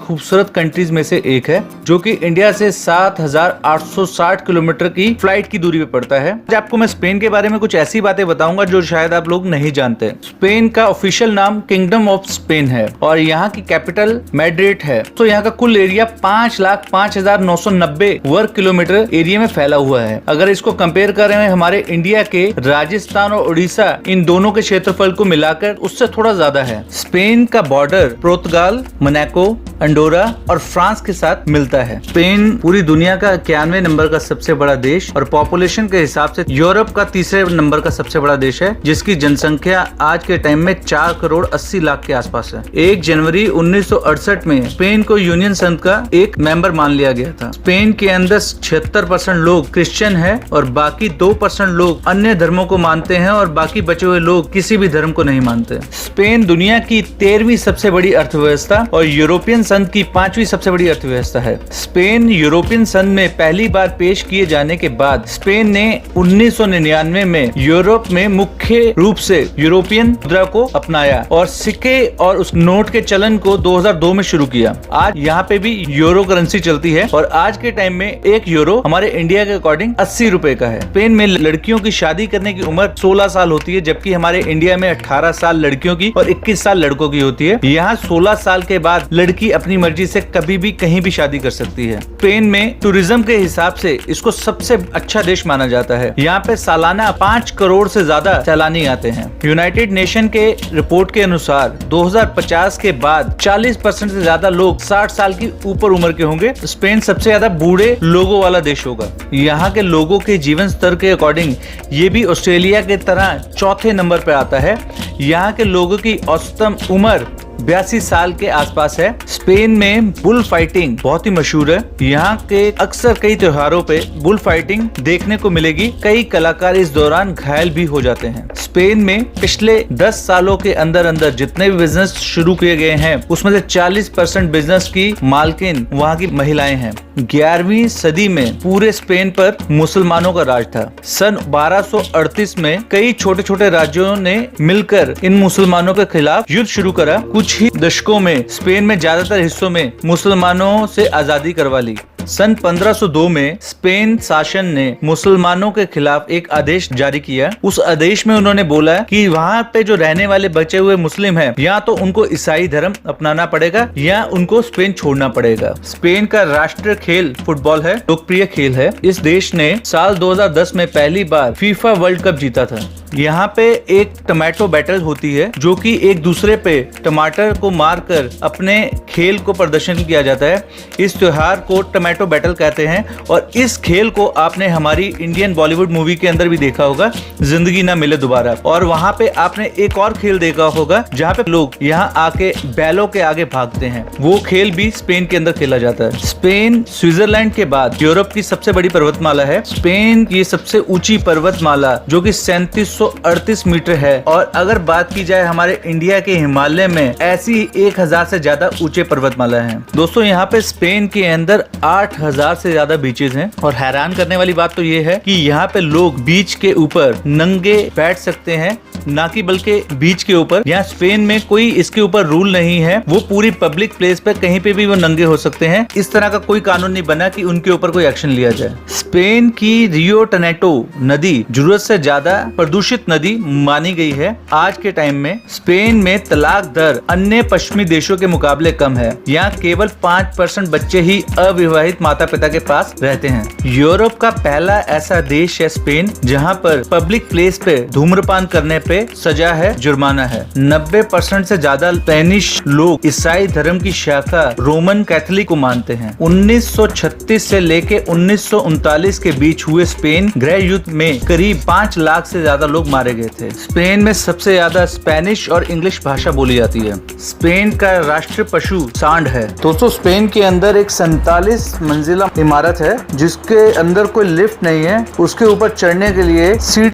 खूबसूरत कंट्रीज में से एक है, जो कि इंडिया से 7,860 किलोमीटर की फ्लाइट की दूरी पे पड़ता है। आज आपको मैं स्पेन के बारे में कुछ ऐसी बातें बताऊंगा जो शायद आप लोग नहीं जानते। स्पेन का ऑफिशियल नाम किंगडम ऑफ स्पेन है और यहाँ की कैपिटल मैड्रिड है। तो यहाँ का कुल एरिया 5,05,990 वर्ग किलोमीटर एरिया में फैला हुआ है। अगर इसको कंपेयर करें हमारे इंडिया के राजस्थान और उड़ीसा, इन दोनों के क्षेत्रफल को मिलाकर उससे थोड़ा ज्यादा है। स्पेन का बॉर्डर पुर्तगाल, मोनाको, अंडोरा और फ्रांस के साथ मिलता है। स्पेन पूरी दुनिया का 91 नंबर का सबसे बड़ा देश और पॉपुलेशन के हिसाब से यूरोप का तीसरे नंबर का सबसे बड़ा देश है, जिसकी जनसंख्या आज के टाइम में 4 करोड़ 80 लाख के आसपास है। 1 जनवरी 1968 में स्पेन को यूनियन संघ का एक मेंबर मान लिया गया था। स्पेन के अंदर 76% लोग क्रिश्चियन है और बाकी 2% लोग अन्य धर्मों को मानते हैं और बाकी बचे हुए लोग किसी भी धर्म को नहीं मानते। स्पेन दुनिया की 13वीं सबसे बड़ी अर्थव्यवस्था और यूरोपियन संघ की 5वीं सबसे बड़ी अर्थव्यवस्था है। स्पेन यूरोपियन संघ में पहली बार पेश किए जाने के बाद स्पेन ने 1999 में यूरोप में मुख्य रूप से यूरोपियन मुद्रा को अपनाया और सिक्के और उस नोट के चलन को 2002 में शुरू किया। आज यहाँ पे भी यूरो करेंसी चलती है और आज के टाइम में 1 यूरो हमारे इंडिया के अकॉर्डिंग 80 रुपए का है। स्पेन में लड़कियों की शादी करने की उम्र 16 साल होती है, जबकि हमारे इंडिया में 18 साल लड़कियों की और 21 साल लड़कों की होती है। यहाँ 16 साल के बाद लड़की अपनी मर्जी से कभी भी कहीं भी शादी कर सकती है। स्पेन में टूरिज्म के हिसाब से इसको सबसे अच्छा देश माना जाता है। यहाँ पे सालाना 5 करोड़ से ज्यादा सैलानी आते हैं। यूनाइटेड नेशन के रिपोर्ट के अनुसार 2050 के बाद 40% से ज्यादा लोग 60 साल की ऊपर उम्र के होंगे। स्पेन सबसे ज्यादा बूढ़े लोगों वाला देश होगा। यहाँ के लोगों के जीवन स्तर के अकॉर्डिंग ये भी ऑस्ट्रेलिया के तरह चौथे नंबर पे आता है। यहाँ के लोगों की औसतन उम्र 82 साल के आसपास है। स्पेन में बुल फाइटिंग बहुत ही मशहूर है। यहाँ के अक्सर कई त्योहारों पे बुल फाइटिंग देखने को मिलेगी। कई कलाकार इस दौरान घायल भी हो जाते हैं। स्पेन में पिछले 10 सालों के अंदर अंदर जितने भी बिजनेस शुरू किए गए हैं उसमें से 40% बिजनेस की मालकिन वहाँ की महिलाएं हैं। 11वीं सदी में पूरे स्पेन पर मुसलमानों का राज था। सन 1238 में कई छोटे छोटे राज्यों ने मिलकर इन मुसलमानों के खिलाफ युद्ध शुरू करा। कुछ ही दशकों में स्पेन में ज्यादातर हिस्सों में मुसलमानों से आजादी करवा ली। सन 1502 में स्पेन शासन ने मुसलमानों के खिलाफ एक आदेश जारी किया। उस आदेश में उन्होंने बोला कि वहाँ पे जो रहने वाले बचे हुए मुस्लिम हैं, या तो उनको ईसाई धर्म अपनाना पड़ेगा या उनको स्पेन छोड़ना पड़ेगा। स्पेन का राष्ट्रीय खेल फुटबॉल है, लोकप्रिय खेल है। इस देश ने साल 2010 में पहली बार फीफा वर्ल्ड कप जीता था। यहाँ पे एक टमाटो बैटल होती है, जो कि एक दूसरे पे टमाटर को मारकर अपने खेल को प्रदर्शन किया जाता है। इस त्योहार को टमाटो बैटल कहते हैं और इस खेल को आपने हमारी इंडियन बॉलीवुड मूवी के अंदर भी देखा होगा, जिंदगी ना मिले दोबारा। और वहाँ पे आपने एक और खेल देखा होगा जहाँ पे लोग यहाँ आके बैलों के आगे भागते हैं। वो खेल भी स्पेन के अंदर खेला जाता है। स्पेन स्विट्जरलैंड के बाद यूरोप की सबसे बड़ी पर्वतमाला है। स्पेन की सबसे ऊंची पर्वतमाला जो कि 3738 मीटर है। और अगर बात की जाए हमारे इंडिया के हिमालय में, ऐसी 1000 से ज्यादा ऊंचे पर्वतमाला हैं। दोस्तों यहाँ पे स्पेन के अंदर 8000 से ज्यादा बीचेस हैं और हैरान करने वाली बात तो ये है कि यहाँ पे लोग बीच के ऊपर नंगे बैठ सकते हैं, ना कि बल्कि बीच के ऊपर। यहाँ स्पेन में कोई इसके ऊपर रूल नहीं है, वो पूरी पब्लिक प्लेस पे कहीं पे भी वो नंगे हो सकते हैं। इस तरह का कोई कानून नहीं बना कि उनके ऊपर कोई एक्शन लिया जाए। स्पेन की रियो टनेटो नदी जरूरत से ज्यादा प्रदूषित नदी मानी गई है। आज के टाइम में स्पेन में तलाक दर अन्य पश्चिमी देशों के मुकाबले कम है। यहाँ केवल 5% बच्चे ही अविवाहित माता पिता के पास रहते हैं। यूरोप का पहला ऐसा देश है स्पेन, जहाँ पर पब्लिक प्लेस पे धूम्रपान करने पे सजा है, जुर्माना है। 90% से ज्यादा स्पेनिश लोग ईसाई धर्म की शाखा रोमन कैथोलिक को मानते हैं। 1936 से लेके 1939 के बीच हुए स्पेन गृह युद्ध में करीब 5 लाख से ज्यादा लोग मारे गए थे। स्पेन में सबसे ज्यादा स्पेनिश और इंग्लिश भाषा बोली जाती है। स्पेन का राष्ट्रीय पशु सांड है। दोस्तों स्पेन के अंदर एक 47 मंजिला इमारत है, जिसके अंदर कोई लिफ्ट नहीं है। उसके ऊपर चढ़ने के लिए सीट